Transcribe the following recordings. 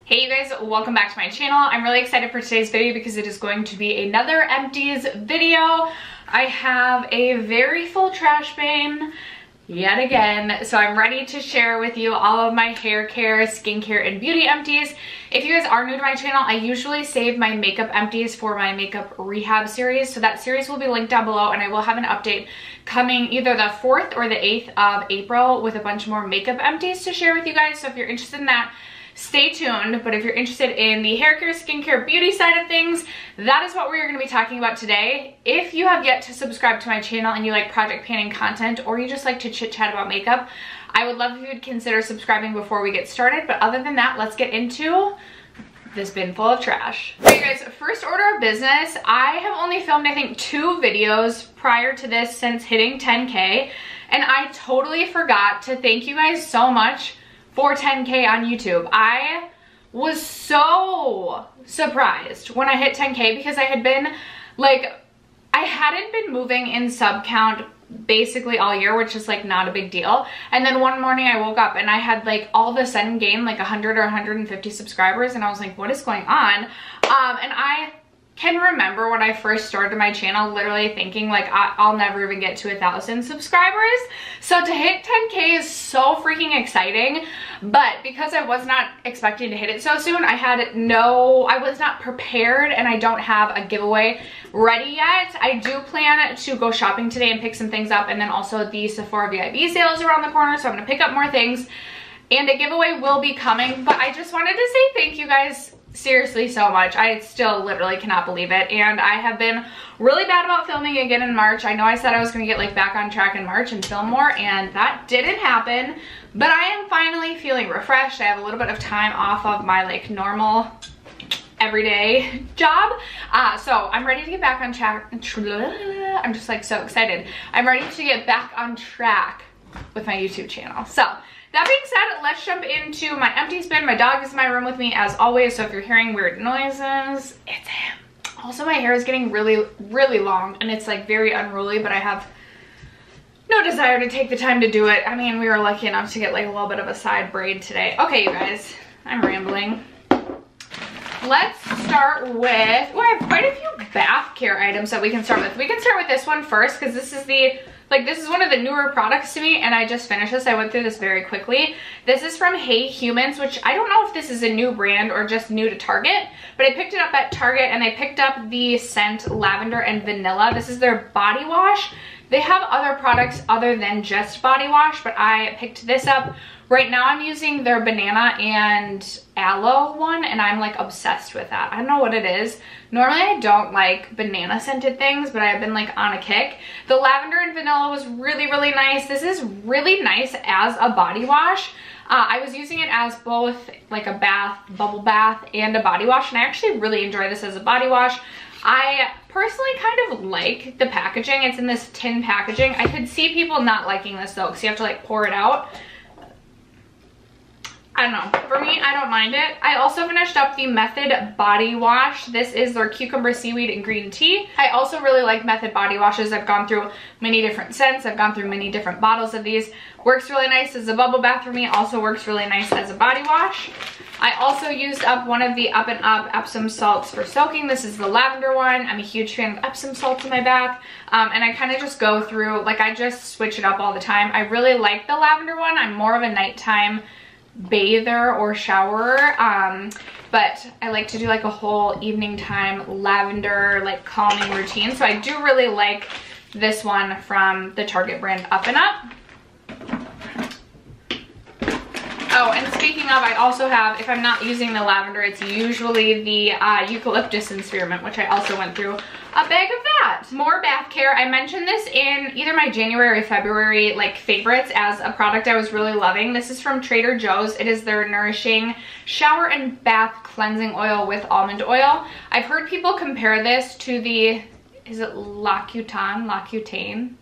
Hey you guys, welcome back to my channel. I'm really excited for today's video because it is going to be another Empties video. I have a very full trash bin yet again, so I'm ready to share with you all of my hair care, skincare, and beauty empties. If you guys are new to my channel, I usually save my makeup empties for my makeup rehab series, so that series will be linked down below, and I will have an update coming either the 4th or the 8th of April with a bunch more makeup empties to share with you guys. So if you're interested in that, stay tuned. But if you're interested in the hair care, skincare, beauty side of things, that is what we're going to be talking about today. If you have yet to subscribe to my channel and you like project planning content, or you just like to chit chat about makeup, I would love if you would consider subscribing before we get started. But other than that, let's get into this bin full of trash. Okay guys, first order of business, I have only filmed I think 2 videos prior to this since hitting 10K, and I totally forgot to thank you guys so much for 10K on YouTube. I was so surprised when I hit 10K because I had been like, I hadn't been moving in sub count basically all year, which is like not a big deal. And then one morning I woke up and I had like all of a sudden gained like 100 or 150 subscribers, and I was like, what is going on? And I can remember when I first started my channel literally thinking like I'll never even get to 1,000 subscribers. So to hit 10K is so freaking exciting, but because I was not expecting to hit it so soon, I was not prepared, and I don't have a giveaway ready yet. I do plan to go shopping today and pick some things up, and then also the Sephora VIP sales around the corner, so I'm gonna pick up more things and a giveaway will be coming. But I just wanted to say thank you guys seriously so much. I still literally cannot believe it, and I have been really bad about filming again in March. I know I said I was going to get like back on track in March and film more, and that didn't happen, but I am finally feeling refreshed. I have a little bit of time off of my like normal everyday job, so I'm ready to get back on track. I'm just like so excited. I'm ready to get back on track with my YouTube channel. So that being said, let's jump into my empty bin. My dog is in my room with me as always, so if you're hearing weird noises, it's him. Also, my hair is getting really, really long, and it's like very unruly, but I have no desire to take the time to do it. I mean, we were lucky enough to get like a little bit of a side braid today. Okay, you guys, I'm rambling. Let's start with, well, I have quite a few bath care items that we can start with. We can start with this one first because this is this is one of the newer products to me, and I just finished this. I went through this very quickly. This is from Hey Humans, which I don't know if this is a new brand or just new to Target, but I picked it up at Target, and I picked up the scent lavender and vanilla. This is their body wash. They have other products other than just body wash, but I picked this up. Right now I'm using their banana and aloe one, and I'm like obsessed with that. I don't know what it is. Normally I don't like banana scented things, but I've been like on a kick. The lavender and vanilla was really, really nice. This is really nice as a body wash. I was using it as both like a bath, bubble bath, and a body wash, and I actually really enjoy this as a body wash. I personally kind of like the packaging. It's in this tin packaging. I could see people not liking this though, because you have to like pour it out. I don't know. For me, I don't mind it. I also finished up the Method body wash. This is their cucumber, seaweed, and green tea. I also really like Method body washes. I've gone through many different scents. I've gone through many different bottles of these. Works really nice as a bubble bath for me. Also works really nice as a body wash. I also used up one of the Up and Up Epsom salts for soaking. This is the lavender one. I'm a huge fan of Epsom salts in my bath. And I kind of just go through, like I just switch it up all the time. I really like the lavender one. I'm more of a nighttime bather or showerer, but I like to do like a whole evening time lavender like calming routine. So I do really like this one from the Target brand Up and Up. Oh, and speaking of, I also have, if I'm not using the lavender, it's usually the eucalyptus and spearmint, which I also went through a bag of that. More bath care. I mentioned this in either my January or February like favorites as a product I was really loving. This is from Trader Joe's. It is their Nourishing Shower and Bath Cleansing Oil with Almond Oil. I've heard people compare this to the, is it L'Occitane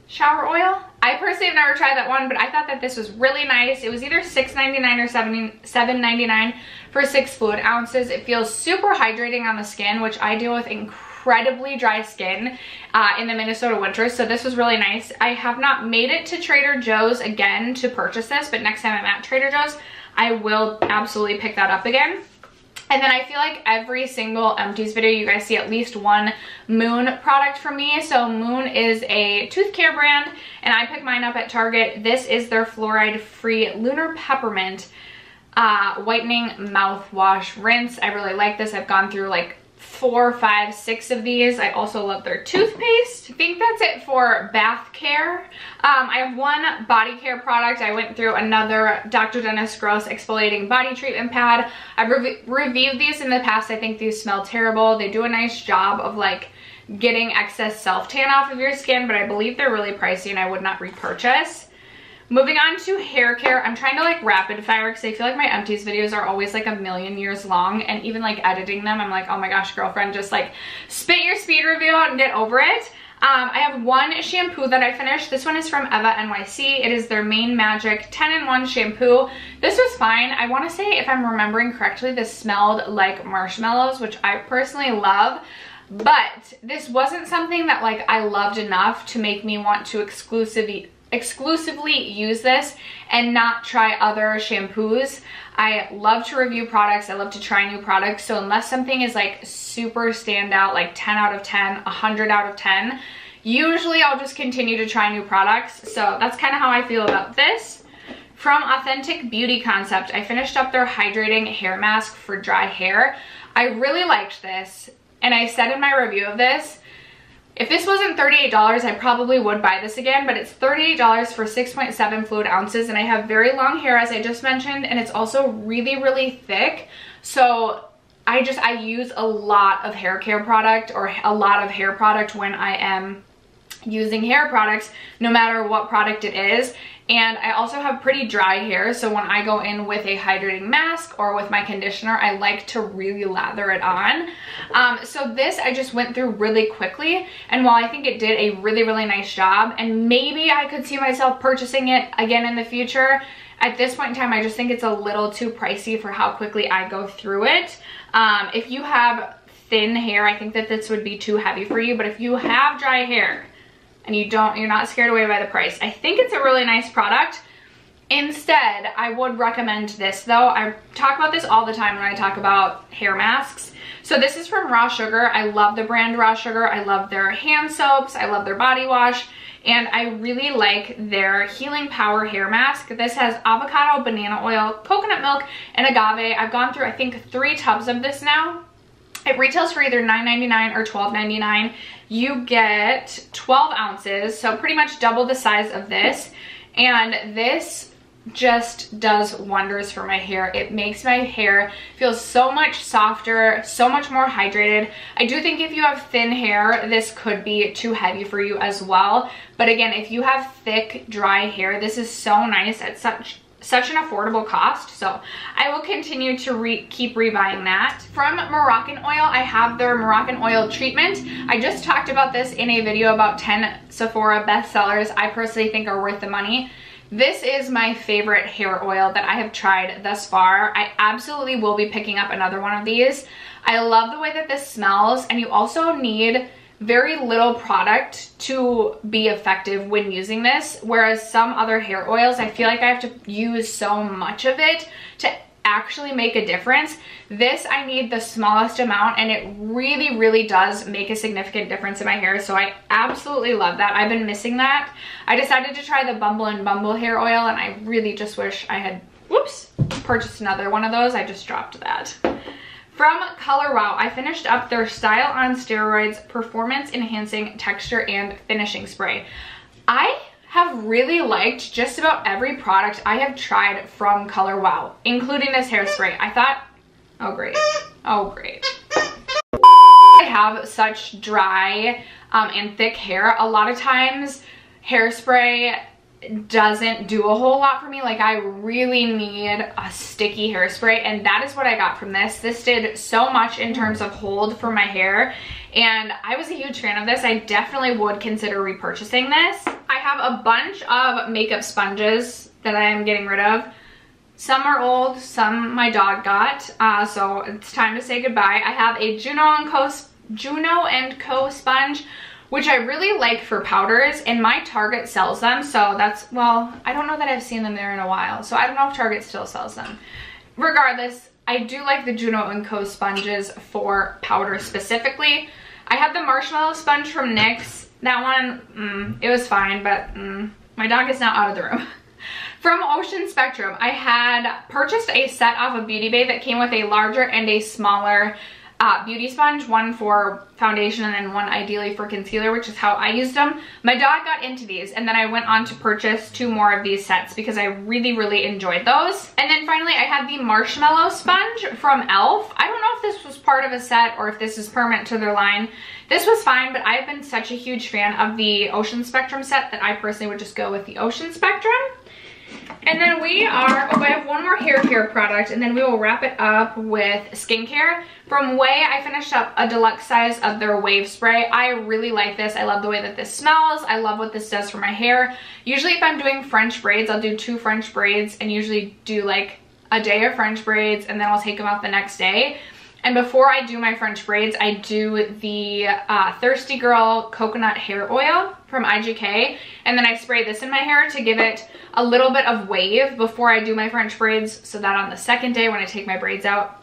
shower oil? I personally have never tried that one, but I thought that this was really nice. It was either $6.99 or $7.99 for 6 fluid ounces. It feels super hydrating on the skin, which I deal with incredibly dry skin in the Minnesota winters, so this was really nice. I have not made it to Trader Joe's again to purchase this, but next time I'm at Trader Joe's, I will absolutely pick that up again. And then I feel like every single Empties video, you guys see at least one Moon product from me. So Moon is a tooth care brand, and I picked mine up at Target. This is their fluoride-free Lunar Peppermint whitening mouthwash rinse. I really like this. I've gone through like 4, 5, 6 of these. I also love their toothpaste. I think that's it for bath care. I have one body care product. I went through another Dr. Dennis Gross exfoliating body treatment pad. I've reviewed these in the past. I think these smell terrible. They do a nice job of like getting excess self-tan off of your skin, but I believe they're really pricey and I would not repurchase. Moving on to hair care, I'm trying to like rapid fire because I feel like my Empties videos are always like a million years long, and even like editing them, I'm like, oh my gosh, girlfriend, just like spit your speed review out and get over it. I have one shampoo that I finished. This one is from Eva NYC. It is their Main Magic 10-in-1 shampoo. This was fine. I want to say, if I'm remembering correctly, this smelled like marshmallows, which I personally love. But this wasn't something that like I loved enough to make me want to exclusively use this and not try other shampoos. I love to review products. I love to try new products. So unless something is like super standout, like 10 out of 10, 100 out of 10, usually I'll just continue to try new products. So that's kind of how I feel about this. From Authentic Beauty Concept, I finished up their hydrating hair mask for dry hair. I really liked this, and I said in my review of this, if this wasn't $38, I probably would buy this again, but it's $38 for 6.7 fluid ounces, and I have very long hair, as I just mentioned, and it's also really, really thick. So I use a lot of hair care product or a lot of hair product when I am using hair products, no matter what product it is. And I also have pretty dry hair, so when I go in with a hydrating mask or with my conditioner, I like to really lather it on. So this I just went through really quickly, and while I think it did a really, really nice job, and maybe I could see myself purchasing it again in the future, at this point in time, I just think it's a little too pricey for how quickly I go through it. If you have thin hair, I think that this would be too heavy for you, but if you have dry hair, and you're not scared away by the price, I think it's a really nice product. Instead, I would recommend this though. I talk about this all the time when I talk about hair masks. So this is from Raw Sugar. I love the brand Raw Sugar. I love their hand soaps. I love their body wash. And I really like their Healing Power hair mask. This has avocado, banana oil, coconut milk, and agave. I've gone through, I think, 3 tubs of this now. It retails for either $9.99 or $12.99. You get 12 ounces, so pretty much double the size of this. And this just does wonders for my hair. It makes my hair feel so much softer, so much more hydrated. I do think if you have thin hair, this could be too heavy for you as well. But again, if you have thick, dry hair, this is so nice at such an affordable cost. So I will continue to keep rebuying that. From Moroccan Oil, I have their Moroccan Oil treatment. I just talked about this in a video about 10 Sephora bestsellers I personally think are worth the money. This is my favorite hair oil that I have tried thus far. I absolutely will be picking up another one of these. I love the way that this smells, and you also need very little product to be effective when using this, whereas some other hair oils, I feel like I have to use so much of it to actually make a difference. This, I need the smallest amount, and it really, really does make a significant difference in my hair, so I absolutely love that. I've been missing that. I decided to try the Bumble and Bumble hair oil, and I really just wish I had, purchased another one of those. I just dropped that. From Color Wow, I finished up their Style on Steroids Performance Enhancing Texture and Finishing Spray. I have really liked just about every product I have tried from Color Wow, including this hairspray. I thought, oh great, oh great. I have such dry and thick hair. A lot of times hairspray doesn't do a whole lot for me. Like, I really need a sticky hairspray, and that is what I got from this. This did so much in terms of hold for my hair, and I was a huge fan of this. I definitely would consider repurchasing this. I have a bunch of makeup sponges that I am getting rid of. Some are old, some my dog got, so it's time to say goodbye. I have a Juno & Co sponge, which I really like for powders, and my Target sells them, so that's, well, I don't know that I've seen them there in a while, so I don't know if Target still sells them. Regardless, I do like the Juno & Co. sponges for powder specifically. I had the Marshmallow Sponge from NYX. That one, it was fine, but my dog is now out of the room. From Ocean Spectrum, I had purchased a set off of Beauty Bay that came with a larger and a smaller beauty sponge, one for foundation and then one ideally for concealer, which is how I used them. My dog got into these, and then I went on to purchase 2 more of these sets because I really enjoyed those. And then finally I had the Marshmallow Sponge from e.l.f. I don't know if this was part of a set or if this is permanent to their line. This was fine, but I've been such a huge fan of the Ocean Spectrum set that I personally would just go with the Ocean Spectrum. And then we are, I have one more hair care product, and then we will wrap it up with skincare. From Way, I finished up a deluxe size of their Wave Spray. I really like this. I love the way that this smells. I love what this does for my hair. Usually if I'm doing French braids, I'll do 2 French braids and usually do like a day of French braids, and then I'll take them out the next day. And before I do my French braids, I do the Thirsty Girl Coconut Hair Oil from IGK. And then I spray this in my hair to give it a little bit of wave before I do my French braids, so that on the second day when I take my braids out,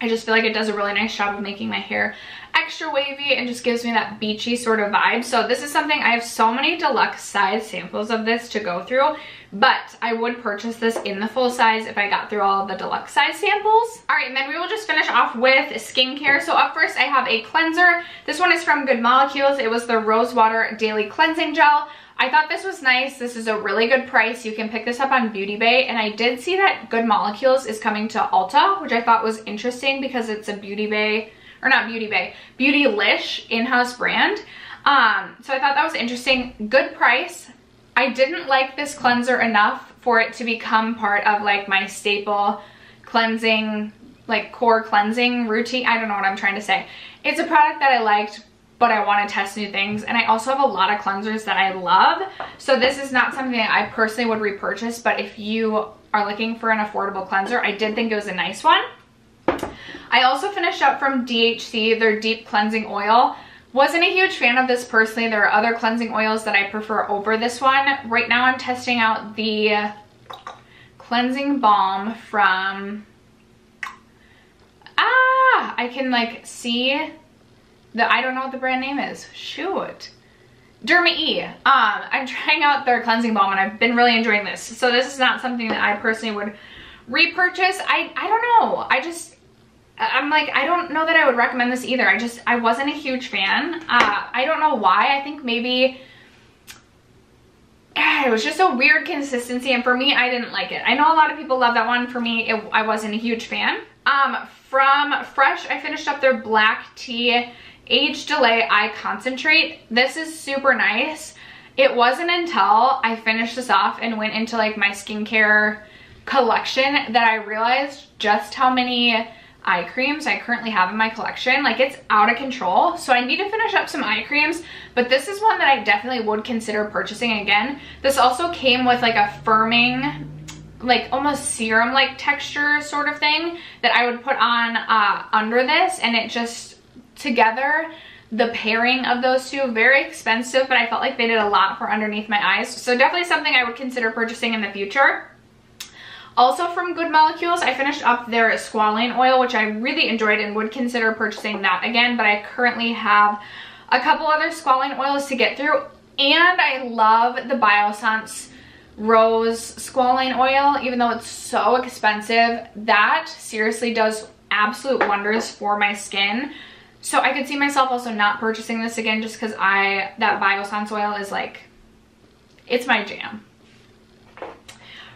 I just feel like it does a really nice job of making my hair extra wavy and just gives me that beachy sort of vibe. So this is something, I have so many deluxe size samples of this to go through, but I would purchase this in the full size if I got through all of the deluxe size samples. All right, and then we will just finish off with skincare. So up first I have a cleanser. This one is from Good Molecules. It was the Rose Water Daily Cleansing Gel. I thought this was nice. This is a really good price. You can pick this up on Beauty Bay, and I did see that Good Molecules is coming to Ulta, which I thought was interesting because it's a Beauty Bay, or not Beauty Bay, Beautylish in-house brand. So I thought that was interesting. Good price. I didn't like this cleanser enough for it to become part of like my staple cleansing, like core cleansing routine. I don't know what I'm trying to say. It's a product that I liked, but I want to test new things, and I also have a lot of cleansers that I love, so this is not something that I personally would repurchase, but if you are looking for an affordable cleanser, I did think it was a nice one. I also finished up from DHC their Deep Cleansing Oil. Wasn't a huge fan of this personally. There are other cleansing oils that I prefer over this one. Right now I'm testing out the cleansing balm from, I can like see I don't know what the brand name is. Shoot. Derma E. I'm trying out their cleansing balm, and I've been really enjoying this. So this is not something that I personally would repurchase. I don't know. I'm like, I don't know that I would recommend this either. I wasn't a huge fan. I don't know why. I think maybe it was just a weird consistency, and for me, I didn't like it. I know a lot of people love that one. For me, I wasn't a huge fan. From Fresh, I finished up their Black Tea Age Delay Eye Concentrate. This is super nice. It wasn't until I finished this off and went into like my skincare collection that I realized just how many eye creams I currently have in my collection. Like, it's out of control. So I need to finish up some eye creams, but this is one that I definitely would consider purchasing again. This also came with like a firming, like almost serum like texture sort of thing that I would put on under this, and it just together, the pairing of those two, very expensive, but I felt like they did a lot for underneath my eyes. So definitely something I would consider purchasing in the future. Also from Good Molecules, I finished up their Squalene Oil, which I really enjoyed and would consider purchasing that again, but I currently have a couple other Squalene oils to get through, and I love the Biossance Rose Squalene Oil. Even though it's so expensive, that seriously does absolute wonders for my skin. So I could see myself also not purchasing this again, just because that Biossance oil is like, it's my jam.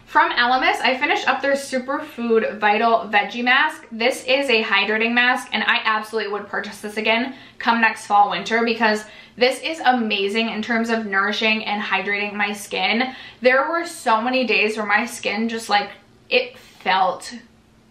From Elemis, I finished up their Superfood Vital Veggie Mask. This is a hydrating mask, and I absolutely would purchase this again come next fall, winter, because this is amazing in terms of nourishing and hydrating my skin. There were so many days where my skin just like, it felt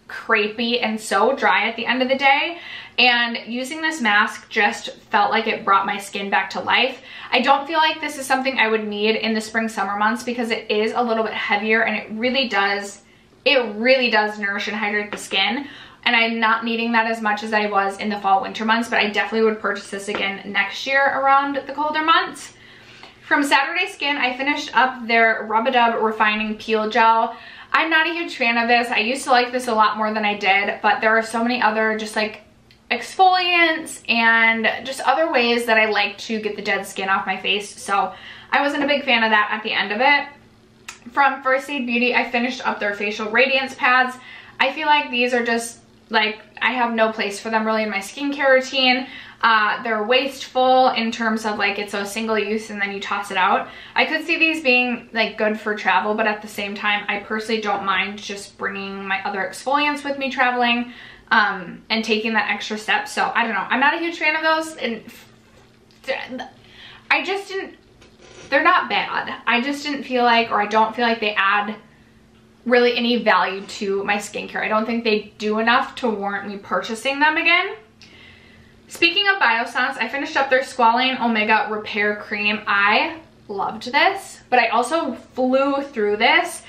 crepey and so dry at the end of the day, and using this mask just felt like it brought my skin back to life. I don't feel like this is something I would need in the spring summer months because it is a little bit heavier, and it really does nourish and hydrate the skin. and I'm not needing that as much as I was in the fall winter months, but I definitely would purchase this again next year around the colder months. From Saturday Skin, I finished up their Rub-A-Dub Refining Peel Gel. I'm not a huge fan of this. I used to like this a lot more than I did, but there are so many other just like exfoliants and just other ways that I like to get the dead skin off my face, so I wasn't a big fan of that at the end of it. From First Aid Beauty, I finished up their facial Radiance pads. I feel like these are just like, I have no place for them really in my skincare routine. They're wasteful in terms of like, it's a single use and then you toss it out. I could see these being like good for travel, but at the same time, I personally don't mind just bringing my other exfoliants with me traveling and taking that extra step. So I don't know, I'm not a huge fan of those, and I just didn't, they're not bad. I just didn't feel like, or I don't feel like they add really any value to my skincare. I don't think they do enough to warrant me purchasing them again. Speaking of Biossance, I finished up their Squalene Omega Repair Cream. I loved this, but I also flew through this.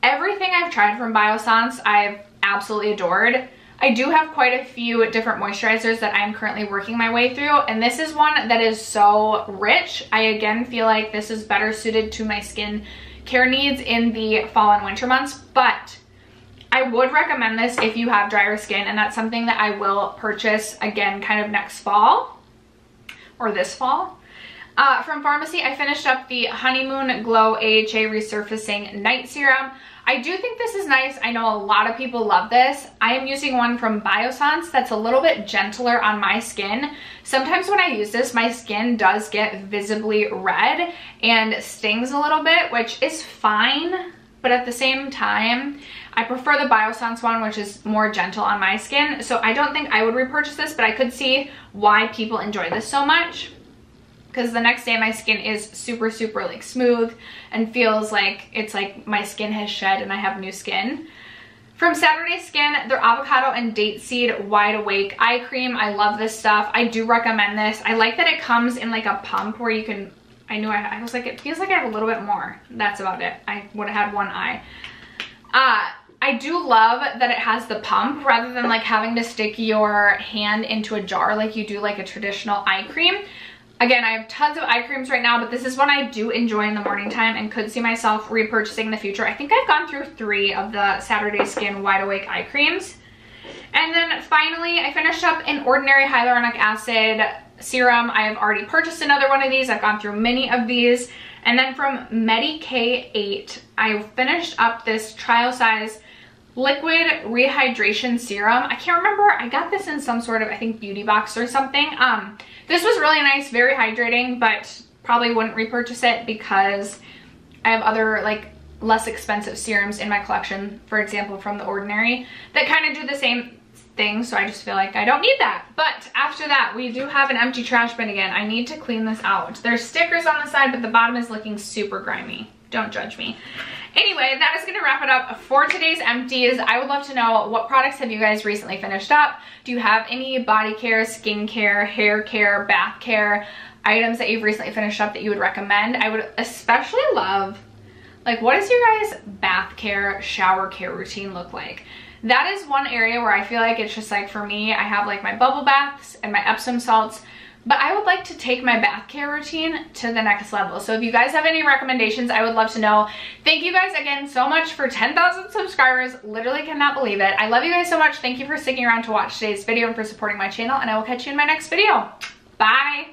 Everything I've tried from Biossance, I've absolutely adored. I do have quite a few different moisturizers that I'm currently working my way through, and this is one that is so rich. I again feel like this is better suited to my skin care needs in the fall and winter months, but I would recommend this if you have drier skin, and that's something that I will purchase again kind of next fall or this fall. From Pharmacy, I finished up the Honeymoon Glow AHA Resurfacing Night Serum. I do think this is nice. I know a lot of people love this. I am using one from Biossance that's a little bit gentler on my skin. Sometimes when I use this, my skin does get visibly red and stings a little bit, which is fine, but at the same time, I prefer the Biossance one, which is more gentle on my skin. So I don't think I would repurchase this, but I could see why people enjoy this so much, because the next day my skin is super, super like smooth and feels like it's like my skin has shed and I have new skin. From Saturday Skin, their Avocado and Date Seed Wide Awake Eye Cream. I love this stuff. I do recommend this. I like that it comes in like a pump where you can, I was like, it feels like I have a little bit more. That's about it. I would have had one eye. I do love that it has the pump rather than like having to stick your hand into a jar like you do like a traditional eye cream. Again, I have tons of eye creams right now, but this is one I do enjoy in the morning time and could see myself repurchasing in the future. I think I've gone through 3 of the Saturday Skin Wide Awake eye creams. And then finally, I finished up an Ordinary Hyaluronic Acid Serum. I have already purchased another one of these. I've gone through many of these. And then from K8, I finished up this trial size liquid rehydration serum. I can't remember, I got this in some sort of, I think, beauty box or something. This was really nice, very hydrating, but probably wouldn't repurchase it because I have other like less expensive serums in my collection, for example from The Ordinary, that kind of do the same thing, so I just feel like I don't need that. But after that, we do have an empty trash bin again. I need to clean this out. There's stickers on the side, but the bottom is looking super grimy. Don't judge me. Anyway, that is going to wrap it up for today's empties. I would love to know, what products have you guys recently finished up? Do you have any body care, skin care, hair care, bath care items that you've recently finished up that you would recommend? I would especially love, like, what does your guys' bath care, shower care routine look like? That is one area where I feel like it's just like, for me, I have like my bubble baths and my Epsom salts, but I would like to take my bath care routine to the next level. So if you guys have any recommendations, I would love to know. Thank you guys again so much for 10,000 subscribers. Literally cannot believe it. I love you guys so much. Thank you for sticking around to watch today's video and for supporting my channel, and I will catch you in my next video. Bye.